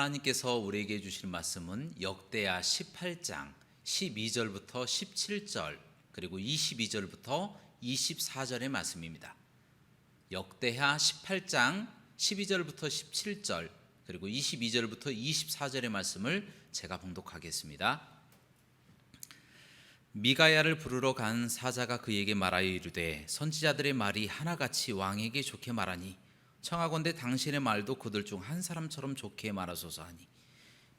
하나님께서 우리에게 주실 말씀은 역대하 18장 12절부터 17절 그리고 22절부터 24절의 말씀입니다. 역대하 18장 12절부터 17절 그리고 22절부터 24절의 말씀을 제가 봉독하겠습니다. 미가야를 부르러 간 사자가 그에게 말하여 이르되 선지자들의 말이 하나같이 왕에게 좋게 말하니 청하건대 당신의 말도 그들 중 한 사람처럼 좋게 말하소서 하니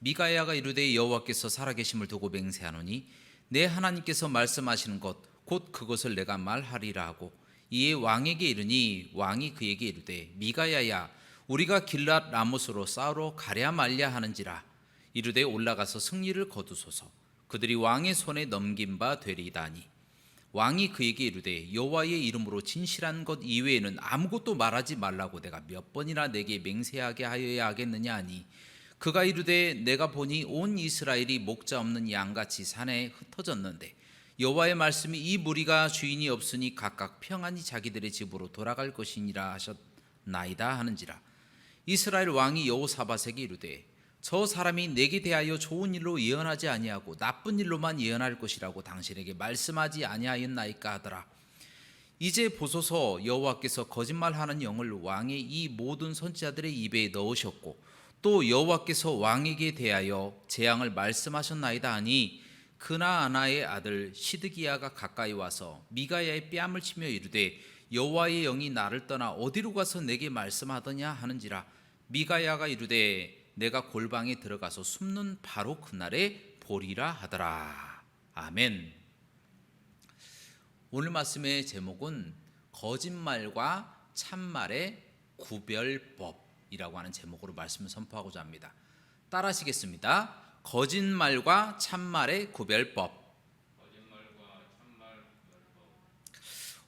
미가야가 이르되 여호와께서 살아계심을 두고 맹세하노니 내 하나님께서 말씀하시는 것 곧 그것을 내가 말하리라 하고 이에 왕에게 이르니 왕이 그에게 이르되 미가야야 우리가 길랏 라못으로 싸우러 가랴 말랴 하는지라 이르되 올라가서 승리를 거두소서 그들이 왕의 손에 넘긴 바 되리이다 하니 왕이 그에게 이르되 여호와의 이름으로 진실한 것 이외에는 아무것도 말하지 말라고 내가 몇 번이나 내게 맹세하게 하여야 하겠느냐 하니 그가 이르되 내가 보니 온 이스라엘이 목자 없는 양같이 산에 흩어졌는데 여호와의 말씀이 이 무리가 주인이 없으니 각각 평안히 자기들의 집으로 돌아갈 것이니라 하셨나이다 하는지라 이스라엘 왕이 여호사밧에게 이르되 저 사람이 내게 대하여 좋은 일로 예언하지 아니하고 나쁜 일로만 예언할 것이라고 당신에게 말씀하지 아니하였나이까 하더라. 이제 보소서 여호와께서 거짓말하는 영을 왕의 이 모든 선지자들의 입에 넣으셨고 또 여호와께서 왕에게 대하여 재앙을 말씀하셨나이다 하니 그나아나의 아들 시드기야가 가까이 와서 미가야의 뺨을 치며 이르되 여호와의 영이 나를 떠나 어디로 가서 내게 말씀하더냐 하는지라 미가야가 이르되 내가 골방에 들어가서 숨는 바로 그날에 보리라 하더라. 아멘. 오늘 말씀의 제목은 거짓말과 참말의 구별법이라고 하는 제목으로 말씀을 선포하고자 합니다. 따라하시겠습니다. 거짓말과 참말의 구별법.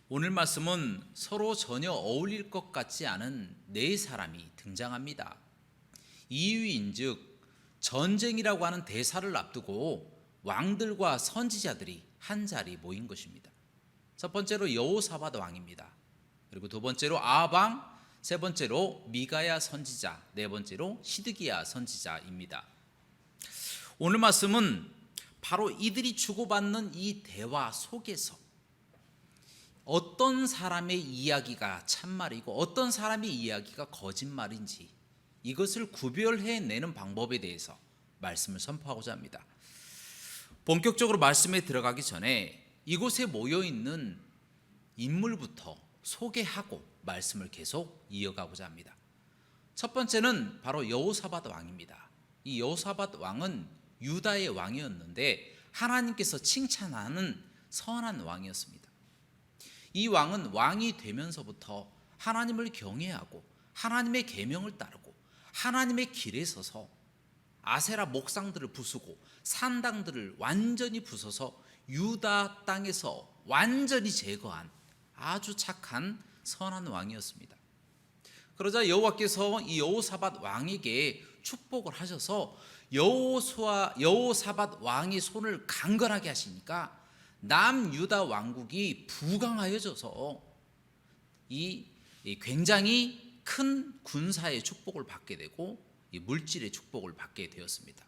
오늘 말씀은 서로 전혀 어울릴 것 같지 않은 네 사람이 등장합니다. 이유인즉 전쟁이라고 하는 대사를 앞두고 왕들과 선지자들이 한 자리 모인 것입니다. 첫 번째로 여호사밧 왕입니다. 그리고 두 번째로 아합 왕, 세 번째로 미가야 선지자, 네 번째로 시드기야 선지자입니다. 오늘 말씀은 바로 이들이 주고받는 이 대화 속에서 어떤 사람의 이야기가 참말이고 어떤 사람의 이야기가 거짓말인지 이것을 구별해내는 방법에 대해서 말씀을 선포하고자 합니다. 본격적으로 말씀에 들어가기 전에 이곳에 모여있는 인물부터 소개하고 말씀을 계속 이어가고자 합니다. 첫 번째는 바로 여호사밧 왕입니다. 이 여호사밧 왕은 유다의 왕이었는데 하나님께서 칭찬하는 선한 왕이었습니다. 이 왕은 왕이 되면서부터 하나님을 경외하고 하나님의 계명을 따르고 하나님의 길에 서서 아세라 목상들을 부수고 산당들을 완전히 부숴서 유다 땅에서 완전히 제거한 아주 착한 선한 왕이었습니다. 그러자 여호와께서 이 여호사밧 왕에게 축복을 하셔서 여호사밧 왕의 손을 강건하게 하시니까 남유다 왕국이 부강하여져서 이 굉장히 큰 군사의 축복을 받게 되고 이 물질의 축복을 받게 되었습니다.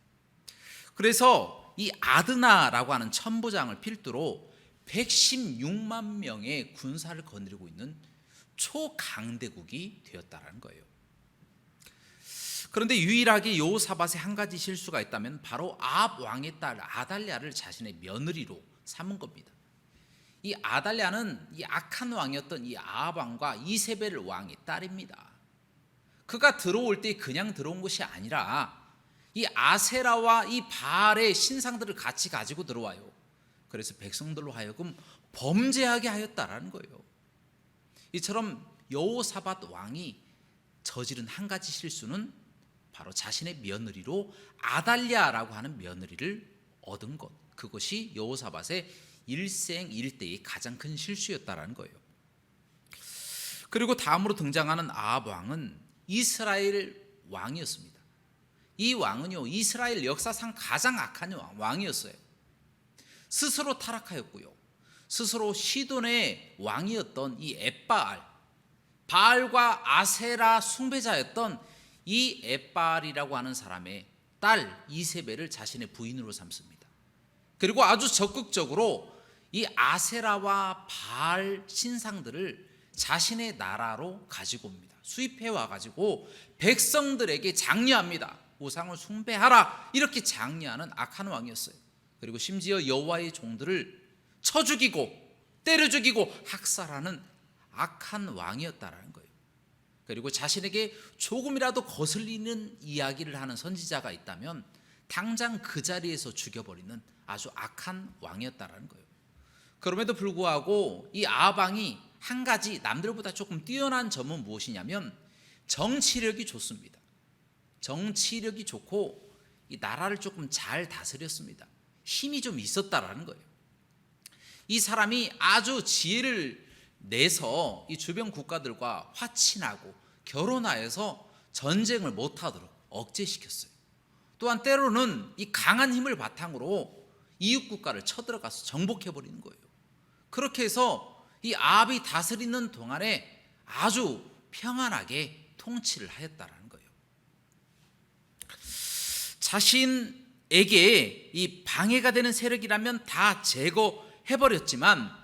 그래서 이 아드나라고 하는 천부장을 필두로 116만 명의 군사를 거느리고 있는 초강대국이 되었다는 거예요. 그런데 유일하게 여호사밧의 한 가지 실수가 있다면 바로 아합 왕의 딸 아달랴를 자신의 며느리로 삼은 겁니다. 이 아달랴는 이 악한 왕이었던 이 아합 왕과 이세벨 왕의 딸입니다. 그가 들어올 때 그냥 들어온 것이 아니라 이 아세라와 이 바알의 신상들을 같이 가지고 들어와요. 그래서 백성들로 하여금 범죄하게 하였다라는 거예요. 이처럼 여호사밧 왕이 저지른 한 가지 실수는 바로 자신의 며느리로 아달랴라고 하는 며느리를 얻은 것, 그것이 여호사밧의 일생일대의 가장 큰 실수였다라는 거예요. 그리고 다음으로 등장하는 아합 왕은 이스라엘 왕이었습니다. 이 왕은요 이스라엘 역사상 가장 악한 왕이었어요. 스스로 타락하였고요, 스스로 시돈의 왕이었던 이 엣바알, 바알과 아세라 숭배자였던 이 엣발이라고 하는 사람의 딸 이세벨을 자신의 부인으로 삼습니다. 그리고 아주 적극적으로 이 아세라와 바알 신상들을 자신의 나라로 가지고 옵니다. 수입해 와가지고 백성들에게 장려합니다. 우상을 숭배하라, 이렇게 장려하는 악한 왕이었어요. 그리고 심지어 여호와의 종들을 쳐 죽이고 때려 죽이고 학살하는 악한 왕이었다라는 거예요. 그리고 자신에게 조금이라도 거슬리는 이야기를 하는 선지자가 있다면 당장 그 자리에서 죽여버리는 아주 악한 왕이었다라는 거예요. 그럼에도 불구하고 이 아합 왕이 한 가지 남들보다 조금 뛰어난 점은 무엇이냐면 정치력이 좋습니다. 정치력이 좋고 이 나라를 조금 잘 다스렸습니다. 힘이 좀 있었다라는 거예요. 이 사람이 아주 지혜를 내서 이 주변 국가들과 화친하고 결혼하여서 전쟁을 못하도록 억제시켰어요. 또한 때로는 이 강한 힘을 바탕으로 이웃 국가를 쳐들어가서 정복해버리는 거예요. 그렇게 해서 이 아합이 다스리는 동안에 아주 평안하게 통치를 하였다라는 거예요. 자신에게 이 방해가 되는 세력이라면 다 제거해버렸지만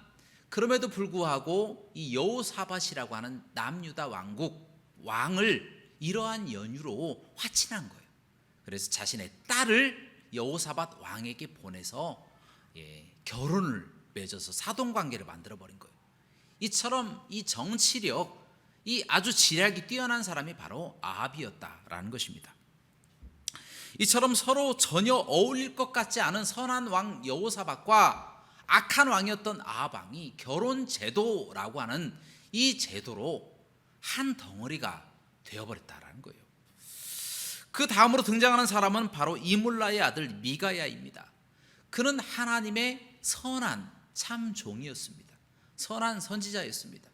그럼에도 불구하고 이 여호사밧이라고 하는 남유다 왕을 이러한 연유로 화친한 거예요. 그래서 자신의 딸을 여호사밧 왕에게 보내서 결혼을 맺어서 사돈관계를 만들어버린 거예요. 이처럼 이 정치력, 이 아주 지략이 뛰어난 사람이 바로 아합이었다라는 것입니다. 이처럼 서로 전혀 어울릴 것 같지 않은 선한 왕 여호사밧과 악한 왕이었던 아합 왕이 결혼 제도라고 하는 이 제도로 한 덩어리가 되어버렸다라는 거예요. 그 다음으로 등장하는 사람은 바로 이물라의 아들 미가야입니다. 그는 하나님의 선한 참 종이었습니다. 선한 선지자였습니다.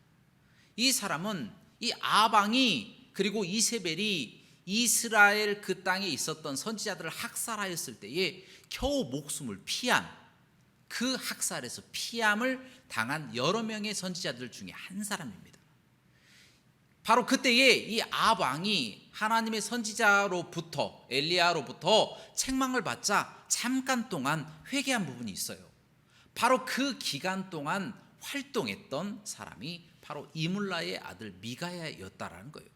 이 사람은 이 아합 왕이 그리고 이세벨이 이스라엘 그 땅에 있었던 선지자들을 학살하였을 때에 겨우 목숨을 피한, 그 학살에서 피함을 당한 여러 명의 선지자들 중에 한 사람입니다. 바로 그때에 이 아합 왕이 하나님의 선지자로부터, 엘리야로부터 책망을 받자 잠깐 동안 회개한 부분이 있어요. 바로 그 기간 동안 활동했던 사람이 바로 이물라의 아들 미가야였다라는 거예요.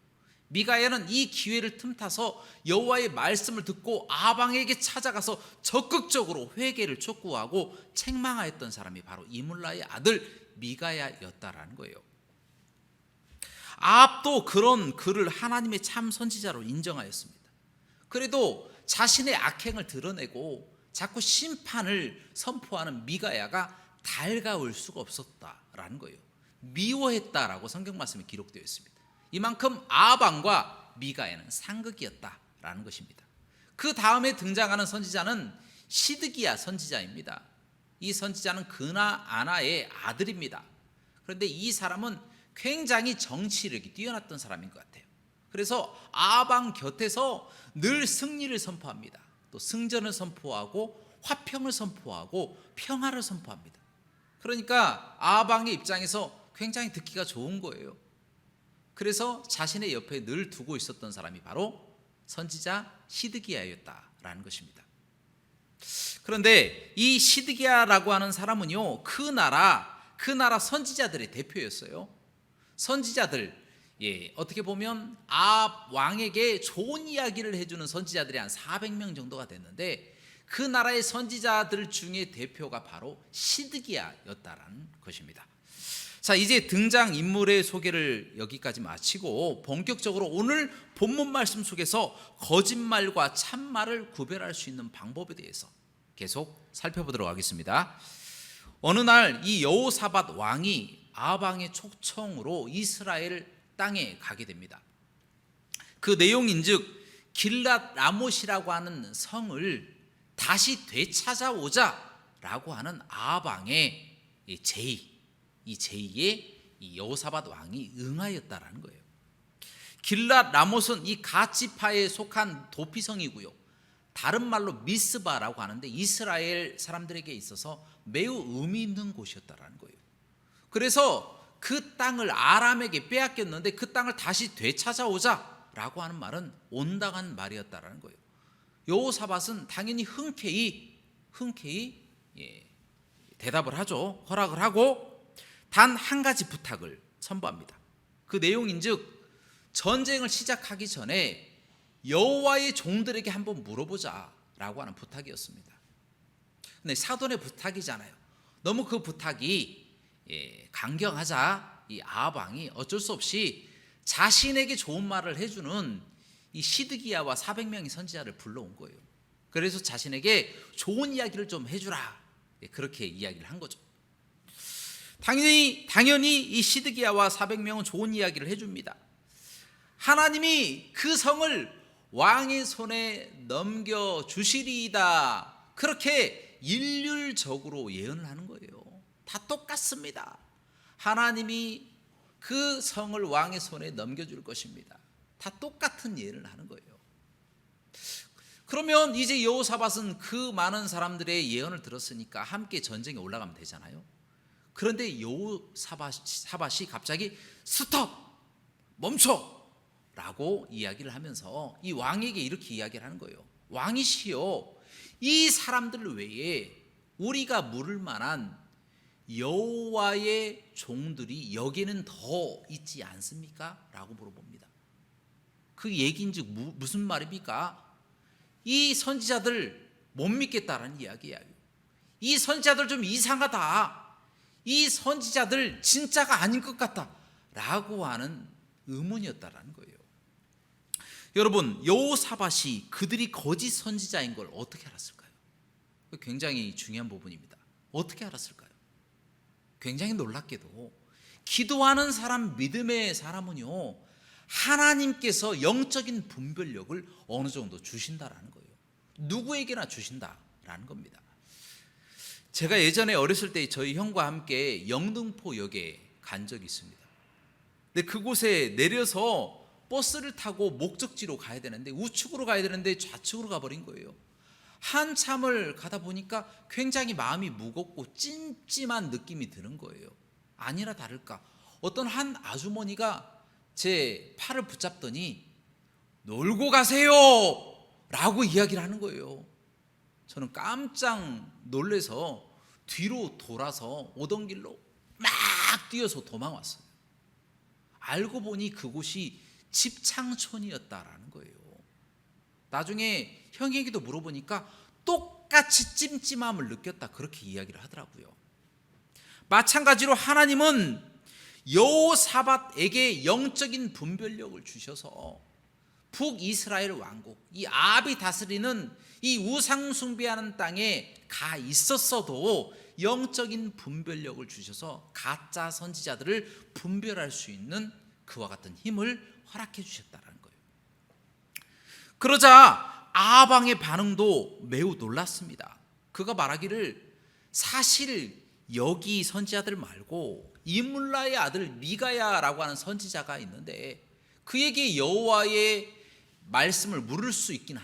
미가야는 이 기회를 틈타서 여호와의 말씀을 듣고 아합 왕에게 찾아가서 적극적으로 회개를 촉구하고 책망하였던 사람이 바로 이물라의 아들 미가야였다라는 거예요. 아합도 그런 그를 하나님의 참 선지자로 인정하였습니다. 그래도 자신의 악행을 드러내고 자꾸 심판을 선포하는 미가야가 달가울 수가 없었다라는 거예요. 미워했다라고 성경 말씀에 기록되어 있습니다. 이만큼 아합 왕과 미가야는 상극이었다라는 것입니다. 그 다음에 등장하는 선지자는 시드기야 선지자입니다. 이 선지자는 그나아나의 아들입니다. 그런데 이 사람은 굉장히 정치력이 뛰어났던 사람인 것 같아요. 그래서 아합 왕 곁에서 늘 승리를 선포합니다. 또 승전을 선포하고 화평을 선포하고 평화를 선포합니다. 그러니까 아합 왕의 입장에서 굉장히 듣기가 좋은 거예요. 그래서 자신의 옆에 늘 두고 있었던 사람이 바로 선지자 시드기야였다라는 것입니다. 그런데 이 시드기야라고 하는 사람은요, 그 나라 선지자들의 대표였어요. 선지자들, 어떻게 보면 아합 왕에게 좋은 이야기를 해주는 선지자들이 한 400명 정도가 됐는데 그 나라의 선지자들 중에 대표가 바로 시드기야였다라는 것입니다. 자, 이제 등장인물의 소개를 여기까지 마치고 본격적으로 오늘 본문 말씀 속에서 거짓말과 참말을 구별할 수 있는 방법에 대해서 계속 살펴보도록 하겠습니다. 어느 날 이 여호사밧 왕이 아합 왕의 초청으로 이스라엘 땅에 가게 됩니다. 그 내용인즉 길랏 라못이라고 하는 성을 다시 되찾아오자라고 하는 아합 왕의 제의, 이 제의에 이 여호사밧 왕이 응하였다라는 거예요. 길랏 라못은 이 갓지파에 속한 도피성이고요. 다른 말로 미스바라고 하는데 이스라엘 사람들에게 있어서 매우 의미 있는 곳이었다라는 거예요. 그래서 그 땅을 아람에게 빼앗겼는데 그 땅을 다시 되찾아오자 라고 하는 말은 온당한 말이었다라는 거예요. 여호사밧은 당연히 흔쾌히 대답을 하죠. 허락을 하고 단 한 가지 부탁을 선보합니다. 그 내용인즉 전쟁을 시작하기 전에 여호와의 종들에게 한번 물어보자라고 하는 부탁이었습니다. 근데 사돈의 부탁이잖아요. 너무 그 부탁이 강경하자 이 아합 왕이 어쩔 수 없이 자신에게 좋은 말을 해주는 이 시드기야와 400명의 선지자를 불러온 거예요. 그래서 자신에게 좋은 이야기를 좀 해주라, 그렇게 이야기를 한 거죠. 당연히 이 시드기야와 400명은 좋은 이야기를 해줍니다. 하나님이 그 성을 왕의 손에 넘겨주시리이다, 그렇게 일률적으로 예언을 하는 거예요. 다 똑같습니다. 하나님이 그 성을 왕의 손에 넘겨줄 것입니다. 다 똑같은 예언을 하는 거예요. 그러면 이제 여호사밧은 그 많은 사람들의 예언을 들었으니까 함께 전쟁에 올라가면 되잖아요. 그런데 여호사밧이 갑자기 스톱! 멈춰! 라고 이야기를 하면서 이 왕에게 이렇게 이야기를 하는 거예요. 왕이시여, 이 사람들 외에 우리가 물을 만한 여호와의 종들이 여기에는 더 있지 않습니까? 라고 물어봅니다. 그 얘기인즉 무슨 말입니까? 이 선지자들 못 믿겠다라는 이야기예요. 이 선지자들 좀 이상하다, 이 선지자들 진짜가 아닌 것 같다 라고 하는 의문이었다라는 거예요. 여러분, 여호사밧이 그들이 거짓 선지자인 걸 어떻게 알았을까요? 굉장히 중요한 부분입니다. 어떻게 알았을까요? 굉장히 놀랍게도 기도하는 사람, 믿음의 사람은요, 하나님께서 영적인 분별력을 어느 정도 주신다라는 거예요. 누구에게나 주신다라는 겁니다. 제가 예전에 어렸을 때 저희 형과 함께 영등포역에 간 적이 있습니다. 근데 그곳에 내려서 버스를 타고 목적지로 가야 되는데, 우측으로 가야 되는데 좌측으로 가버린 거예요. 한참을 가다 보니까 굉장히 마음이 무겁고 찜찜한 느낌이 드는 거예요. 아니나 다를까 어떤 한 아주머니가 제 팔을 붙잡더니 놀고 가세요 라고 이야기를 하는 거예요. 저는 깜짝 놀라서 뒤로 돌아서 오던 길로 막 뛰어서 도망왔어요. 알고 보니 그곳이 집창촌이었다라는 거예요. 나중에 형에게도 물어보니까 똑같이 찜찜함을 느꼈다, 그렇게 이야기를 하더라고요. 마찬가지로 하나님은 여호사밧에게 영적인 분별력을 주셔서 북이스라엘 왕국, 이 아합이 다스리는 이 우상 숭배하는 땅에 가 있었어도 영적인 분별력을 주셔서 가짜 선지자들을 분별할 수 있는 그와 같은 힘을 허락해 주셨다는 거예요. 그러자 아합 왕의 반응도 매우 놀랐습니다. 그가 말하기를, 사실 여기 선지자들 말고 이물라의 아들 미가야라고 하는 선지자가 있는데 그에게 여호와의 말씀을 물을 수 있긴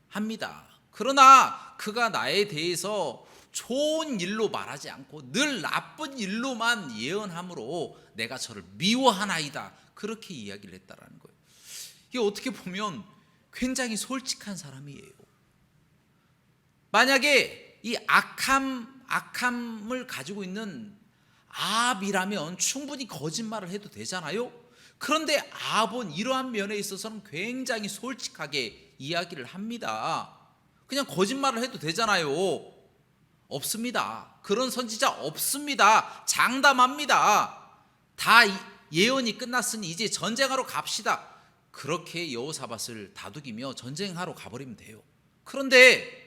합니다. 그러나 그가 나에 대해서 좋은 일로 말하지 않고 늘 나쁜 일로만 예언함으로 내가 저를 미워하나이다, 그렇게 이야기를 했다라는 거예요. 이게 어떻게 보면 굉장히 솔직한 사람이에요. 만약에 이 악함을 가지고 있는 아합이라면 충분히 거짓말을 해도 되잖아요. 그런데 아합은 이러한 면에 있어서는 굉장히 솔직하게 이야기를 합니다. 그냥 거짓말을 해도 되잖아요. 없습니다. 그런 선지자 없습니다. 장담합니다. 다 예언이 끝났으니 이제 전쟁하러 갑시다. 그렇게 여호사밧을 다독이며 전쟁하러 가버리면 돼요. 그런데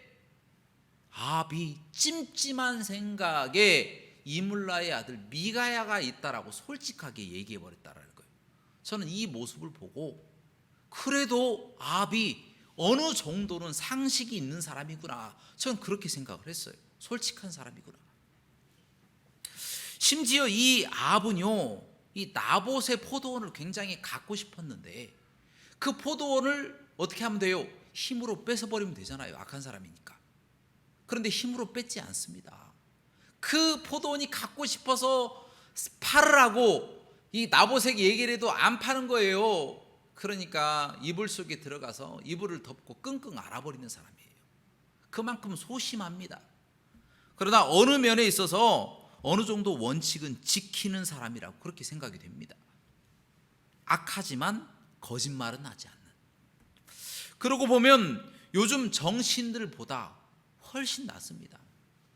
아합이 찜찜한 생각에 이물라의 아들 미가야가 있다라고 솔직하게 얘기해 버렸다라는 거예요. 저는 이 모습을 보고 그래도 아합이 어느 정도는 상식이 있는 사람이구나, 저는 그렇게 생각을 했어요. 솔직한 사람이구나. 심지어 이 아합은요, 이 나봇의 포도원을 굉장히 갖고 싶었는데 그 포도원을 어떻게 하면 돼요? 힘으로 뺏어버리면 되잖아요, 악한 사람이니까. 그런데 힘으로 뺏지 않습니다. 그 포도원이 갖고 싶어서 팔으라고 이 나봇에게 얘기를 해도 안 파는 거예요. 그러니까 이불 속에 들어가서 이불을 덮고 끙끙 앓아버리는 사람이에요. 그만큼 소심합니다. 그러나 어느 면에 있어서 어느 정도 원칙은 지키는 사람이라고 그렇게 생각이 됩니다. 악하지만 거짓말은 하지 않는. 그러고 보면 요즘 정치인들보다 훨씬 낫습니다.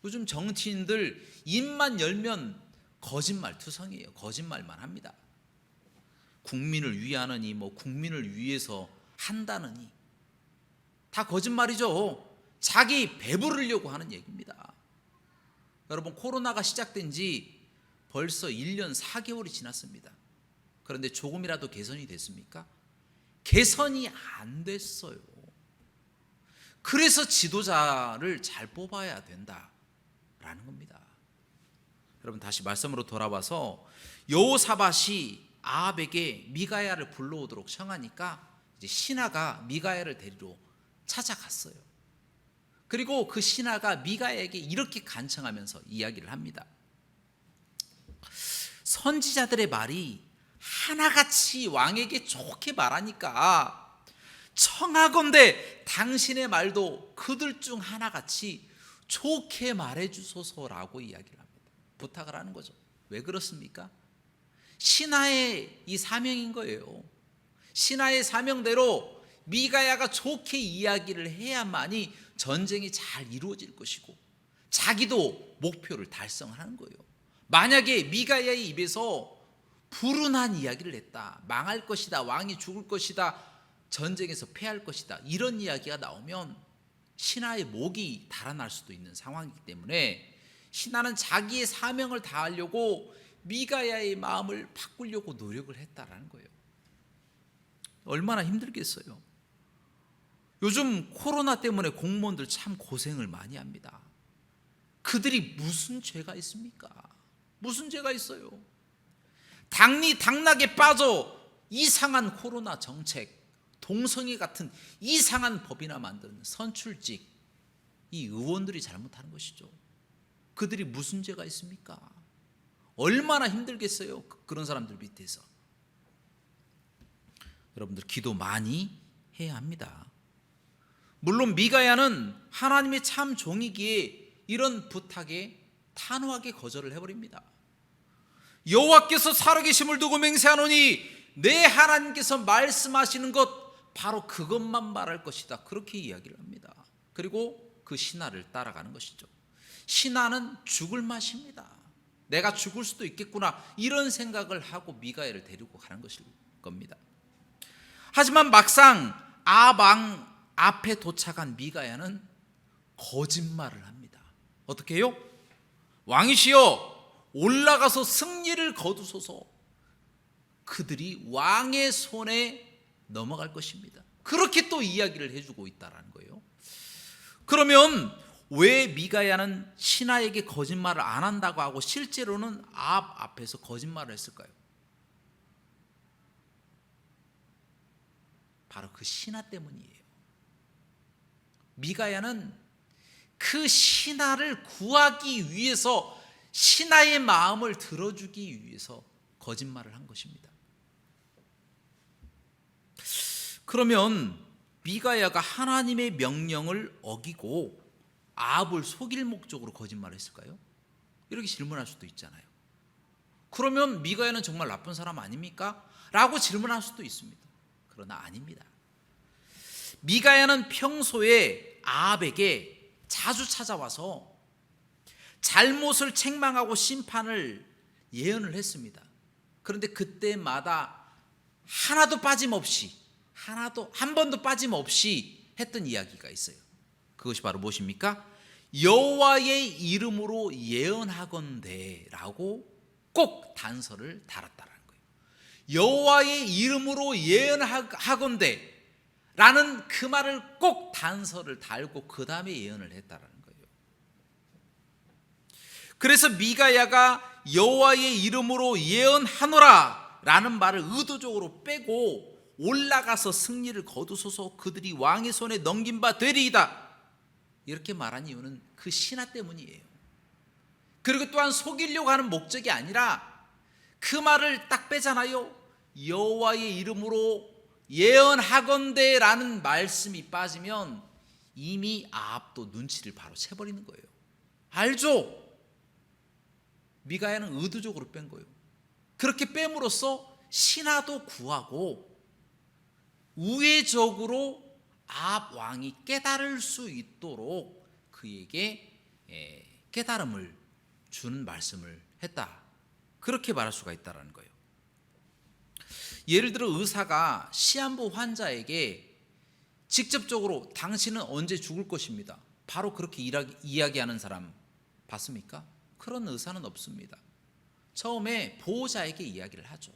요즘 정치인들 입만 열면 거짓말 투성이에요. 거짓말만 합니다. 국민을 위하느니 국민을 위해서 한다느니 다 거짓말이죠. 자기 배부르려고 하는 얘기입니다. 여러분, 코로나가 시작된 지 벌써 1년 4개월이 지났습니다. 그런데 조금이라도 개선이 됐습니까? 개선이 안 됐어요. 그래서 지도자를 잘 뽑아야 된다라는 겁니다. 여러분, 다시 말씀으로 돌아와서 여호사밧이 아합에게 미가야를 불러오도록 청하니까 이제 신하가 미가야를 데리러 찾아갔어요. 그리고 그 신하가 미가야에게 이렇게 간청하면서 이야기를 합니다. 선지자들의 말이 하나같이 왕에게 좋게 말하니까 청하건대 당신의 말도 그들 중 하나같이 좋게 말해주소서라고 이야기를 합니다. 부탁을 하는 거죠. 왜 그렇습니까? 신하의 이 사명인 거예요. 신하의 사명대로 미가야가 좋게 이야기를 해야만이 전쟁이 잘 이루어질 것이고 자기도 목표를 달성하는 거예요. 만약에 미가야의 입에서 불운한 이야기를 했다, 망할 것이다, 왕이 죽을 것이다, 전쟁에서 패할 것이다, 이런 이야기가 나오면 신하의 목이 달아날 수도 있는 상황이기 때문에 신하는 자기의 사명을 다하려고 미가야의 마음을 바꾸려고 노력을 했다라는 거예요. 얼마나 힘들겠어요. 요즘 코로나 때문에 공무원들 참 고생을 많이 합니다. 그들이 무슨 죄가 있습니까? 무슨 죄가 있어요? 당락에 빠져 이상한 코로나 정책, 동성애 같은 이상한 법이나 만드는 선출직, 이 의원들이 잘못하는 것이죠. 그들이 무슨 죄가 있습니까? 얼마나 힘들겠어요, 그런 사람들 밑에서. 여러분들 기도 많이 해야 합니다. 물론 미가야는 하나님의 참 종이기에 이런 부탁에 단호하게 거절을 해버립니다. 여호와께서 살아계심을 두고 맹세하노니 내 하나님께서 말씀하시는 것 바로 그것만 말할 것이다, 그렇게 이야기를 합니다. 그리고 그 신하를 따라가는 것이죠. 신하는 죽을 맛입니다. 내가 죽을 수도 있겠구나, 이런 생각을 하고 미가야를 데리고 가는 것일 겁니다. 하지만 막상 아합 왕 앞에 도착한 미가야는 거짓말을 합니다. 어떻게 해요? 왕이시여, 올라가서 승리를 거두소서. 그들이 왕의 손에 넘어갈 것입니다. 그렇게 또 이야기를 해주고 있다는 거예요. 그러면 왜 미가야는 신하에게 거짓말을 안 한다고 하고 실제로는 아합 앞에서 거짓말을 했을까요? 바로 그 신하 때문이에요. 미가야는 그 신하를 구하기 위해서, 신하의 마음을 들어주기 위해서 거짓말을 한 것입니다. 그러면 미가야가 하나님의 명령을 어기고 아합을 속일 목적으로 거짓말을 했을까요? 이렇게 질문할 수도 있잖아요. 그러면 미가야는 정말 나쁜 사람 아닙니까? 라고 질문할 수도 있습니다. 그러나 아닙니다. 미가야는 평소에 아합에게 자주 찾아와서 잘못을 책망하고 심판을 예언을 했습니다. 그런데 그때마다 하나도 빠짐없이, 한 번도 빠짐없이 했던 이야기가 있어요. 그것이 바로 무엇입니까? 여호와의 이름으로 예언하건대라고 꼭 단서를 달았다라는 거예요. 여호와의 이름으로 예언하건대 라는 그 말을 꼭 단서를 달고 그 다음에 예언을 했다라는 거예요. 그래서 미가야가 여호와의 이름으로 예언하노라 라는 말을 의도적으로 빼고 올라가서 승리를 거두소서, 그들이 왕의 손에 넘긴 바 되리이다, 이렇게 말한 이유는 그 신하 때문이에요. 그리고 또한 속이려고 하는 목적이 아니라 그 말을 딱 빼잖아요. 여호와의 이름으로 예언하건대라는 말씀이 빠지면 이미 아합도 눈치를 바로 채버리는 거예요. 알죠? 미가야는 의도적으로 뺀 거예요. 그렇게 뺨으로써 신하도 구하고 우회적으로 아합 왕이 깨달을 수 있도록 그에게 깨달음을 주는 말씀을 했다. 그렇게 말할 수가 있다는 거예요. 예를 들어 의사가 시한부 환자에게 직접적으로 당신은 언제 죽을 것입니다, 바로 그렇게 이야기하는 사람 봤습니까? 그런 의사는 없습니다. 처음에 보호자에게 이야기를 하죠.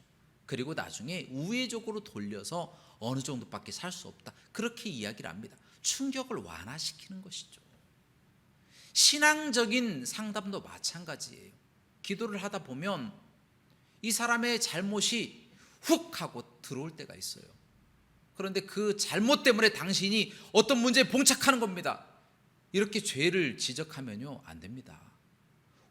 그리고 나중에 우회적으로 돌려서 어느 정도밖에 살 수 없다, 그렇게 이야기를 합니다. 충격을 완화시키는 것이죠. 신앙적인 상담도 마찬가지예요. 기도를 하다 보면 이 사람의 잘못이 훅 하고 들어올 때가 있어요. 그런데 그 잘못 때문에 당신이 어떤 문제에 봉착하는 겁니다. 이렇게 죄를 지적하면요, 안 됩니다.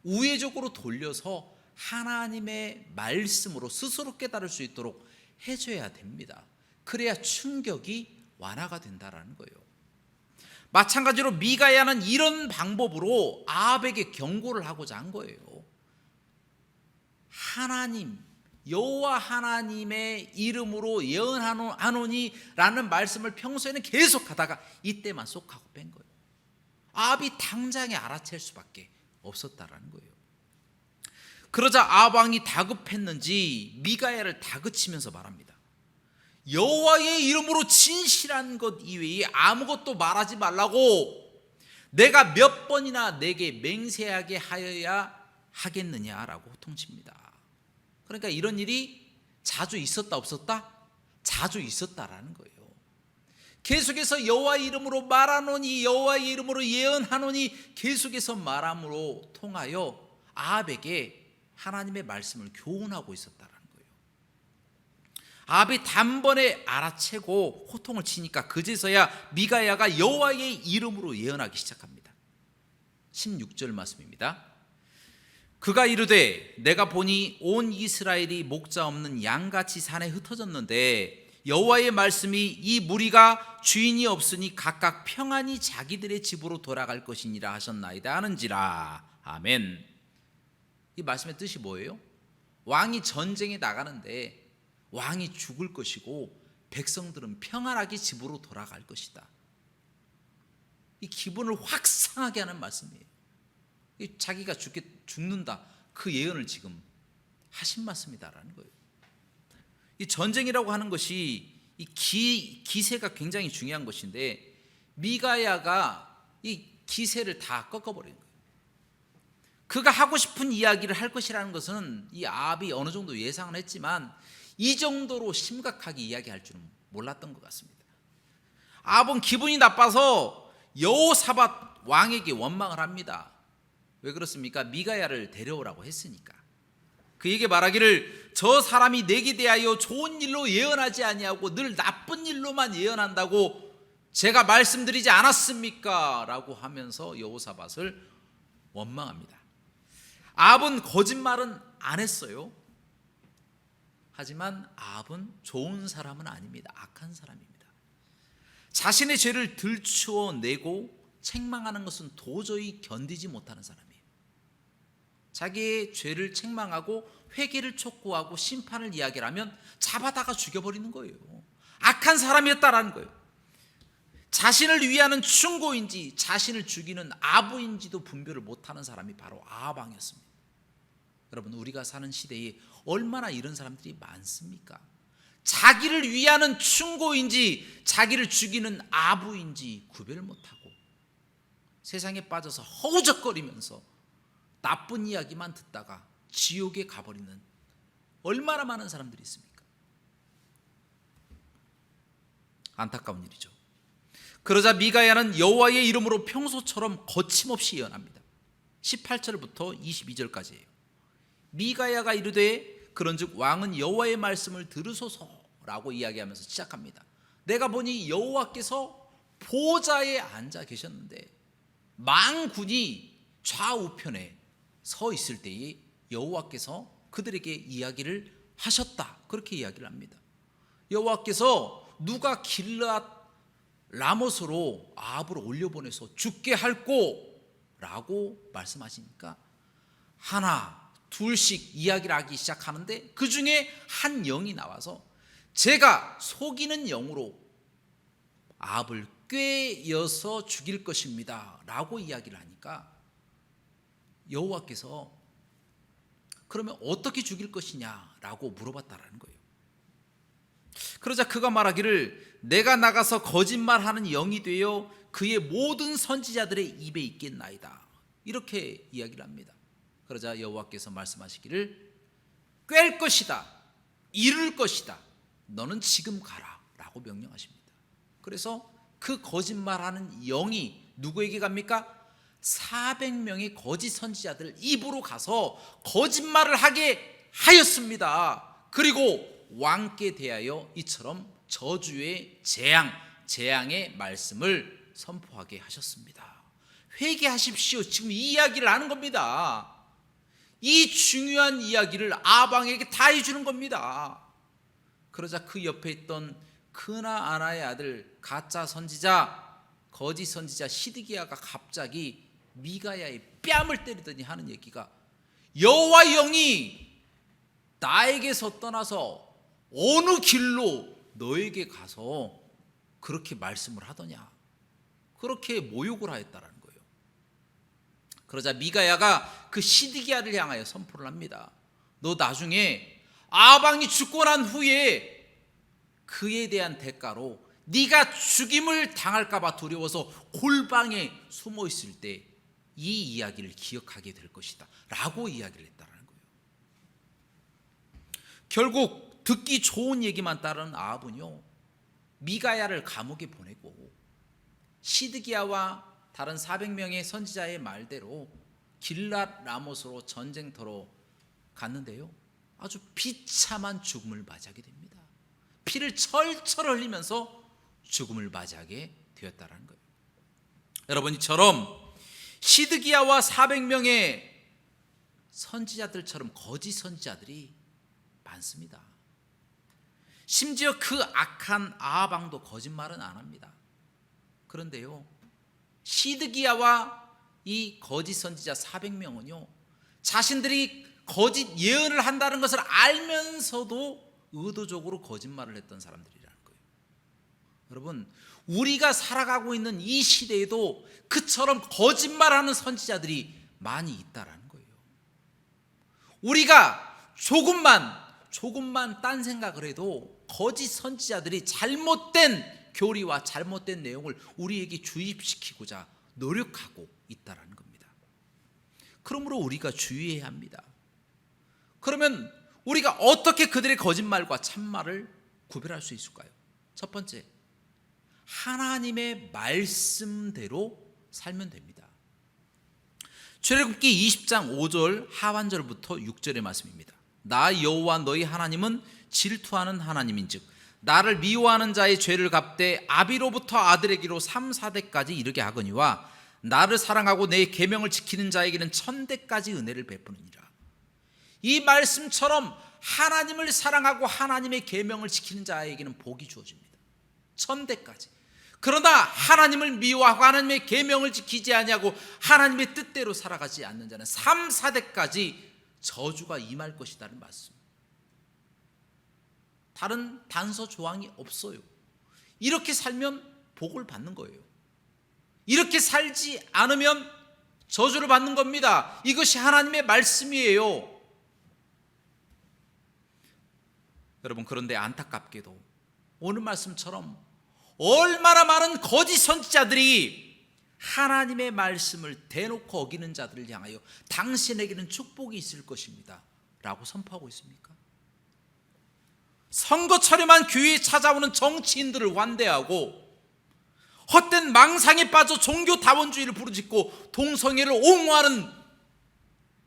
우회적으로 돌려서 하나님의 말씀으로 스스로 깨달을 수 있도록 해줘야 됩니다. 그래야 충격이 완화가 된다는 거예요. 마찬가지로 미가야는 이런 방법으로 아합에게 경고를 하고자 한 거예요. 하나님, 여호와 하나님의 이름으로 예언하노니라는 말씀을 평소에는 계속 하다가 이때만 쏙 하고 뺀 거예요. 아합이 당장에 알아챌 수밖에 없었다라는 거예요. 그러자 아합 왕이 다급했는지 미가야를 다그치면서 말합니다. 여호와의 이름으로 진실한 것 이외에 아무것도 말하지 말라고 내가 몇 번이나 내게 맹세하게 하여야 하겠느냐라고 호통칩니다. 그러니까 이런 일이 자주 있었다 없었다? 자주 있었다라는 거예요. 계속해서 여호와의 이름으로 말하노니, 여호와의 이름으로 예언하노니 계속해서 말함으로 통하여 아합에게 하나님의 말씀을 교훈하고 있었다라는 거예요. 아합이 단번에 알아채고 호통을 치니까 그제서야 미가야가 여호와의 이름으로 예언하기 시작합니다. 16절 말씀입니다. 그가 이르되 내가 보니 온 이스라엘이 목자 없는 양같이 산에 흩어졌는데 여호와의 말씀이 이 무리가 주인이 없으니 각각 평안히 자기들의 집으로 돌아갈 것이니라 하셨나이다 하는지라. 아멘. 이 말씀의 뜻이 뭐예요? 왕이 전쟁에 나가는데 왕이 죽을 것이고 백성들은 평안하게 집으로 돌아갈 것이다. 이 기분을 확 상하게 하는 말씀이에요. 자기가 죽는다, 그 예언을 지금 하신 말씀이다라는 거예요. 이 전쟁이라고 하는 것이 이 기세가 굉장히 중요한 것인데 미가야가 이 기세를 다 꺾어버린 거예요. 그가 하고 싶은 이야기를 할 것이라는 것은 이 아합이 어느 정도 예상을 했지만 이 정도로 심각하게 이야기할 줄은 몰랐던 것 같습니다. 아합은 기분이 나빠서 여호사밧 왕에게 원망을 합니다. 왜 그렇습니까? 미가야를 데려오라고 했으니까. 그에게 말하기를 저 사람이 내게 대하여 좋은 일로 예언하지 아니하고 늘 나쁜 일로만 예언한다고 제가 말씀드리지 않았습니까? 라고 하면서 여호사밧을 원망합니다. 아합은 거짓말은 안 했어요. 하지만 아합은 좋은 사람은 아닙니다. 악한 사람입니다. 자신의 죄를 들추어내고 책망하는 것은 도저히 견디지 못하는 사람이에요. 자기의 죄를 책망하고 회개를 촉구하고 심판을 이야기하면 잡아다가 죽여버리는 거예요. 악한 사람이었다라는 거예요. 자신을 위하는 충고인지 자신을 죽이는 아부인지도 분별을 못하는 사람이 바로 아합 왕이었습니다. 여러분, 우리가 사는 시대에 얼마나 이런 사람들이 많습니까? 자기를 위하는 충고인지 자기를 죽이는 아부인지 구별을 못하고 세상에 빠져서 허우적거리면서 나쁜 이야기만 듣다가 지옥에 가버리는 얼마나 많은 사람들이 있습니까? 안타까운 일이죠. 그러자 미가야는 여호와의 이름으로 평소처럼 거침없이 예언합니다. 18절부터 22절까지예요. 미가야가 이르되 그런즉 왕은 여호와의 말씀을 들으소서라고 이야기하면서 시작합니다. 내가 보니 여호와께서 보좌에 앉아 계셨는데 만군이 좌우편에 서 있을 때에 여호와께서 그들에게 이야기를 하셨다, 그렇게 이야기를 합니다. 여호와께서 누가 길르앗 라못으로 아합을 올려보내서 죽게 할꼬 라고 말씀하시니까 하나 둘씩 이야기를 하기 시작하는데 그 중에 한 영이 나와서 제가 속이는 영으로 아합을 꾀여서 죽일 것입니다 라고 이야기를 하니까 여호와께서 그러면 어떻게 죽일 것이냐 라고 물어봤다라는 거예요. 그러자 그가 말하기를 내가 나가서 거짓말하는 영이 되어 그의 모든 선지자들의 입에 있겠나이다 이렇게 이야기를 합니다. 그러자 여호와께서 말씀하시기를 꿰을 것이다 이룰 것이다 너는 지금 가라 라고 명령하십니다. 그래서 그 거짓말하는 영이 누구에게 갑니까? 400명의 거짓 선지자들 입으로 가서 거짓말을 하게 하였습니다. 그리고 왕께 대하여 이처럼 저주의 재앙의 말씀을 선포하게 하셨습니다. 회개하십시오. 지금 이 이야기를 하는 겁니다. 이 중요한 이야기를 아방에게 다 해주는 겁니다. 그러자 그 옆에 있던 크나아나의 아들 가짜 선지자 거짓 선지자 시드기야가 갑자기 미가야의 뺨을 때리더니 하는 얘기가 여호와 영이 나에게서 떠나서 어느 길로 너에게 가서 그렇게 말씀을 하더냐 그렇게 모욕을 하였다라는 거예요. 그러자 미가야가 그 시드기야를 향하여 선포를 합니다. 너 나중에 아방이 죽고 난 후에 그에 대한 대가로 네가 죽임을 당할까 봐 두려워서 골방에 숨어 있을 때 이 이야기를 기억하게 될 것이다 라고 이야기를 했다는 거예요. 결국 듣기 좋은 얘기만 따르는 아합은요 미가야를 감옥에 보내고 시드기야와 다른 400명의 선지자의 말대로 길랏 라못으로 전쟁터로 갔는데요 아주 비참한 죽음을 맞이하게 됩니다. 피를 철철 흘리면서 죽음을 맞이하게 되었다는 거예요. 여러분 이처럼 시드기야와 400명의 선지자들처럼 거짓 선지자들이 많습니다. 심지어 그 악한 아합 왕도 거짓말은 안 합니다. 그런데요 시드기야와 이 거짓 선지자 400명은요 자신들이 거짓 예언을 한다는 것을 알면서도 의도적으로 거짓말을 했던 사람들이라는 거예요. 여러분 우리가 살아가고 있는 이 시대에도 그처럼 거짓말하는 선지자들이 많이 있다라는 거예요. 우리가 조금만 딴 생각을 해도 거짓 선지자들이 잘못된 교리와 잘못된 내용을 우리에게 주입시키고자 노력하고 있다라는 겁니다. 그러므로 우리가 주의해야 합니다. 그러면 우리가 어떻게 그들의 거짓말과 참말을 구별할 수 있을까요? 첫 번째, 하나님의 말씀대로 살면 됩니다. 출애굽기 20장 5절 하반절부터 6절의 말씀입니다. 나 여호와 너희 하나님은 질투하는 하나님인즉 나를 미워하는 자의 죄를 갚되 아비로부터 아들에게로 3, 4대까지 이르게 하거니와 나를 사랑하고 내 계명을 지키는 자에게는 1000대까지 은혜를 베푸느니라. 이 말씀처럼 하나님을 사랑하고 하나님의 계명을 지키는 자에게는 복이 주어집니다. 1000대까지. 그러나 하나님을 미워하고 하나님의 계명을 지키지 아니하고 하나님의 뜻대로 살아가지 않는 자는 3, 4대까지 저주가 임할 것이라는 말씀. 다른 단서 조항이 없어요. 이렇게 살면 복을 받는 거예요. 이렇게 살지 않으면 저주를 받는 겁니다. 이것이 하나님의 말씀이에요. 여러분 그런데 안타깝게도 오늘 말씀처럼 얼마나 많은 거짓 선지자들이 하나님의 말씀을 대놓고 어기는 자들을 향하여 당신에게는 축복이 있을 것입니다 라고 선포하고 있습니까? 선거철에만 교회에 찾아오는 정치인들을 환대하고 헛된 망상에 빠져 종교다원주의를 부르짖고 동성애를 옹호하는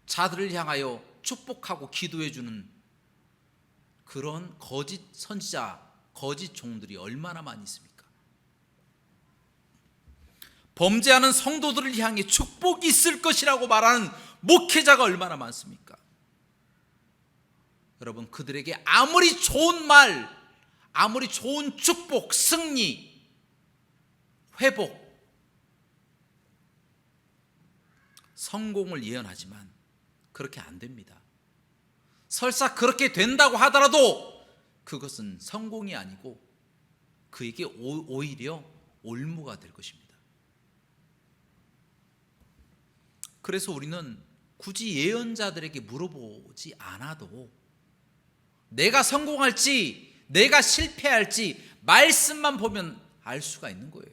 자들을 향하여 축복하고 기도해주는 그런 거짓 선지자, 거짓 종들이 얼마나 많이 있습니까? 범죄하는 성도들을 향해 축복이 있을 것이라고 말하는 목회자가 얼마나 많습니까? 여러분 그들에게 아무리 좋은 말, 아무리 좋은 축복, 승리, 회복, 성공을 예언하지만 그렇게 안 됩니다. 설사 그렇게 된다고 하더라도 그것은 성공이 아니고 그에게 오히려 올무가 될 것입니다. 그래서 우리는 굳이 예언자들에게 물어보지 않아도 내가 성공할지 내가 실패할지 말씀만 보면 알 수가 있는 거예요.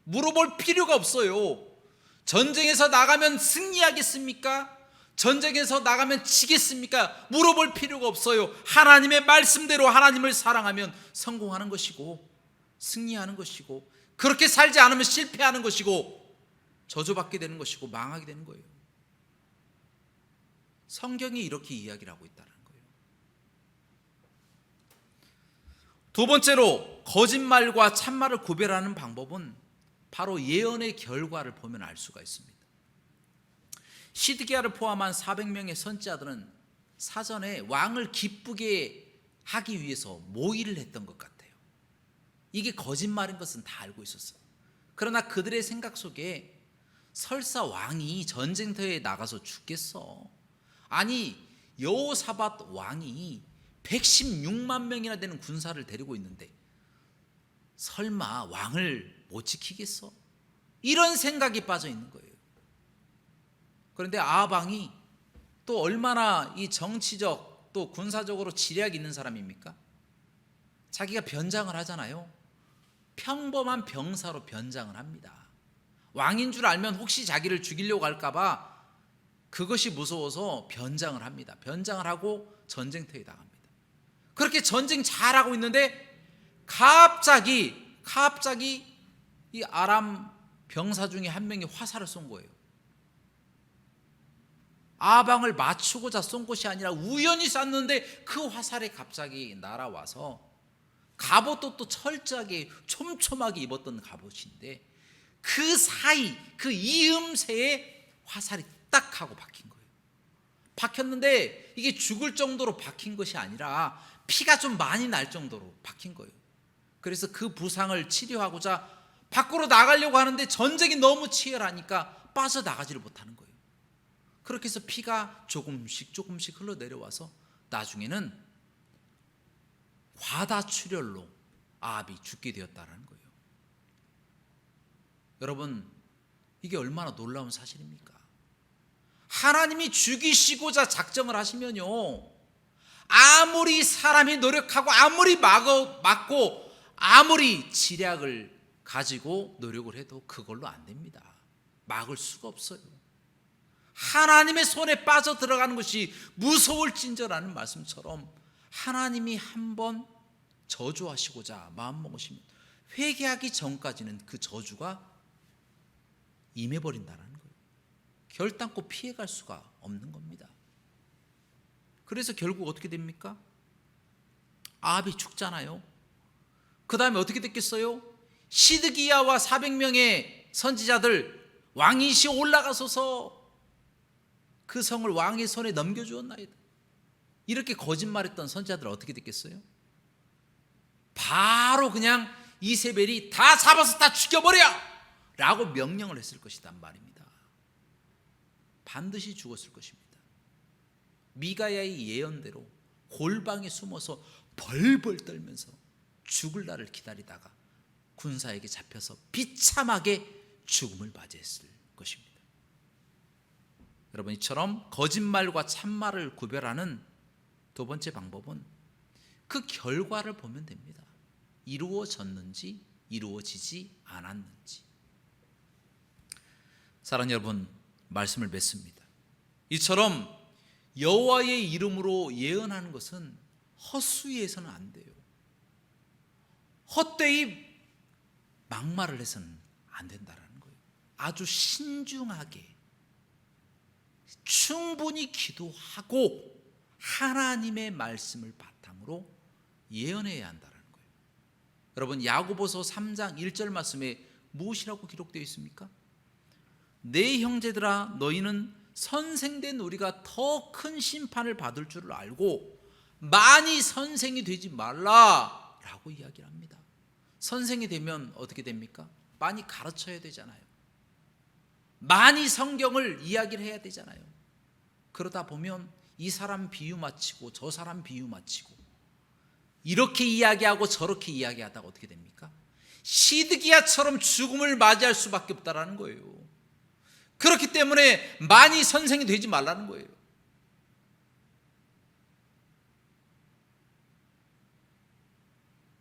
물어볼 필요가 없어요. 전쟁에서 나가면 승리하겠습니까? 전쟁에서 나가면 지겠습니까? 물어볼 필요가 없어요. 하나님의 말씀대로 하나님을 사랑하면 성공하는 것이고 승리하는 것이고, 그렇게 살지 않으면 실패하는 것이고 저주받게 되는 것이고 망하게 되는 거예요. 성경이 이렇게 이야기를 하고 있다는 거예요. 두 번째로 거짓말과 참말을 구별하는 방법은 바로 예언의 결과를 보면 알 수가 있습니다. 시드기야를 포함한 400명의 선지자들은 사전에 왕을 기쁘게 하기 위해서 모의를 했던 것 같아요. 이게 거짓말인 것은 다 알고 있었어요. 그러나 그들의 생각 속에 설사 왕이 전쟁터에 나가서 죽겠어? 아니, 여호사밧 왕이 116만 명이나 되는 군사를 데리고 있는데 설마 왕을 못 지키겠어? 이런 생각이 빠져 있는 거예요. 그런데 아합 왕이 또 얼마나 이 정치적 또 군사적으로 지략 있는 사람입니까? 자기가 변장을 하잖아요. 평범한 병사로 변장을 합니다. 왕인 줄 알면 혹시 자기를 죽이려고 할까봐 그것이 무서워서 변장을 합니다. 변장을 하고 전쟁터에 나갑니다. 그렇게 전쟁 잘하고 있는데 갑자기 이 아람 병사 중에 한 명이 화살을 쏜 거예요. 아방을 맞추고자 쏜 것이 아니라 우연히 쐈는데 그 화살이 갑자기 날아와서, 갑옷도 또 철저하게 촘촘하게 입었던 갑옷인데 그 사이 그 이음새에 화살이 딱 하고 박힌 거예요. 박혔는데 이게 죽을 정도로 박힌 것이 아니라 피가 좀 많이 날 정도로 박힌 거예요. 그래서 그 부상을 치료하고자 밖으로 나가려고 하는데 전쟁이 너무 치열하니까 빠져나가지를 못하는 거예요. 그렇게 해서 피가 조금씩 흘러내려와서 나중에는 과다출혈로 아합이 죽게 되었다는 거예요. 여러분, 이게 얼마나 놀라운 사실입니까? 하나님이 죽이시고자 작정을 하시면요, 아무리 사람이 노력하고 아무리 막고 아무리 지략을 가지고 노력을 해도 그걸로 안 됩니다. 막을 수가 없어요. 하나님의 손에 빠져 들어가는 것이 무서울진저라는 말씀처럼 하나님이 한번 저주하시고자 마음먹으시면 회개하기 전까지는 그 저주가 임해버린다는 거예요. 결단코 피해갈 수가 없는 겁니다. 그래서 결국 어떻게 됩니까? 아합이 죽잖아요. 그 다음에 어떻게 됐겠어요? 시드기야와 400명의 선지자들, 왕이시 올라가소서 그 성을 왕의 손에 넘겨주었나이다. 이렇게 거짓말했던 선지자들 어떻게 됐겠어요? 바로 그냥 이세벨이 다 잡아서 다 죽여버려! 라고 명령을 했을 것이란 말입니다. 반드시 죽었을 것입니다. 미가야의 예언대로 골방에 숨어서 벌벌 떨면서 죽을 날을 기다리다가 군사에게 잡혀서 비참하게 죽음을 맞이했을 것입니다. 여러분, 이처럼 거짓말과 참말을 구별하는 두 번째 방법은 그 결과를 보면 됩니다. 이루어졌는지 이루어지지 않았는지. 사랑하는 여러분, 말씀을 맺습니다. 이처럼 여호와의 이름으로 예언하는 것은 헛수위해서는 안 돼요. 헛되이 막말을 해서는 안 된다는 거예요. 아주 신중하게 충분히 기도하고 하나님의 말씀을 바탕으로 예언해야 한다는 거예요. 여러분, 야고보서 3장 1절 말씀에 무엇이라고 기록되어 있습니까? 내 형제들아, 너희는 선생된 우리가 더 큰 심판을 받을 줄을 알고 많이 선생이 되지 말라 라고 이야기를 합니다. 선생이 되면 어떻게 됩니까? 많이 가르쳐야 되잖아요. 많이 성경을 이야기를 해야 되잖아요. 그러다 보면 이 사람 비유 맞히고 저 사람 비유 맞히고 이렇게 이야기하고 저렇게 이야기하다가 어떻게 됩니까? 시드기야처럼 죽음을 맞이할 수밖에 없다라는 거예요. 그렇기 때문에 많이 선생이 되지 말라는 거예요.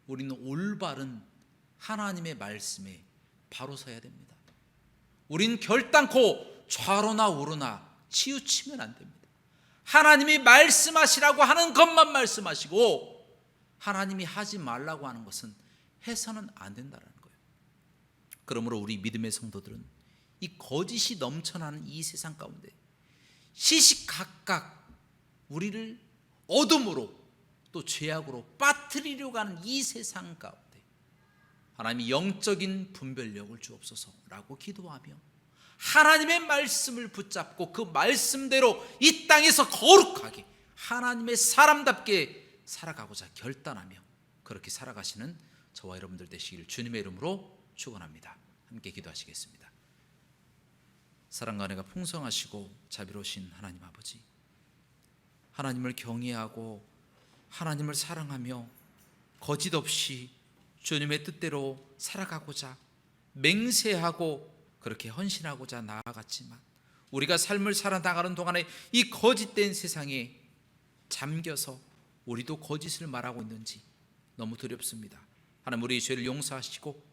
우리는 올바른 하나님의 말씀에 바로 서야 됩니다. 우리는 결단코 좌로나 우로나 치우치면 안 됩니다. 하나님이 말씀하시라고 하는 것만 말씀하시고 하나님이 하지 말라고 하는 것은 해서는 안 된다는 거예요. 그러므로 우리 믿음의 성도들은 이 거짓이 넘쳐나는 이 세상 가운데 시시각각 우리를 어둠으로 또 죄악으로 빠뜨리려고 하는 이 세상 가운데 하나님이 영적인 분별력을 주옵소서라고 기도하며 하나님의 말씀을 붙잡고 그 말씀대로 이 땅에서 거룩하게 하나님의 사람답게 살아가고자 결단하며 그렇게 살아가시는 저와 여러분들 되시기를 주님의 이름으로 축원합니다. 함께 기도하시겠습니다. 사랑과 은혜가 풍성하시고 자비로우신 하나님 아버지, 하나님을 경외하고 하나님을 사랑하며 거짓 없이 주님의 뜻대로 살아가고자 맹세하고 그렇게 헌신하고자 나아갔지만 우리가 삶을 살아나가는 동안에 이 거짓된 세상에 잠겨서 우리도 거짓을 말하고 있는지 너무 두렵습니다. 하나님, 우리 죄를 용서하시고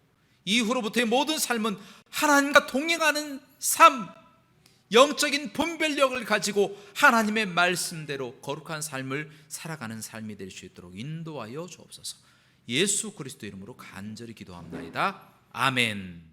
이후로부터의 모든 삶은 하나님과 동행하는 삶, 영적인 분별력을 가지고 하나님의 말씀대로 거룩한 삶을 살아가는 삶이 될 수 있도록 인도하여 주옵소서. 예수 그리스도 이름으로 간절히 기도합나이다. 아멘.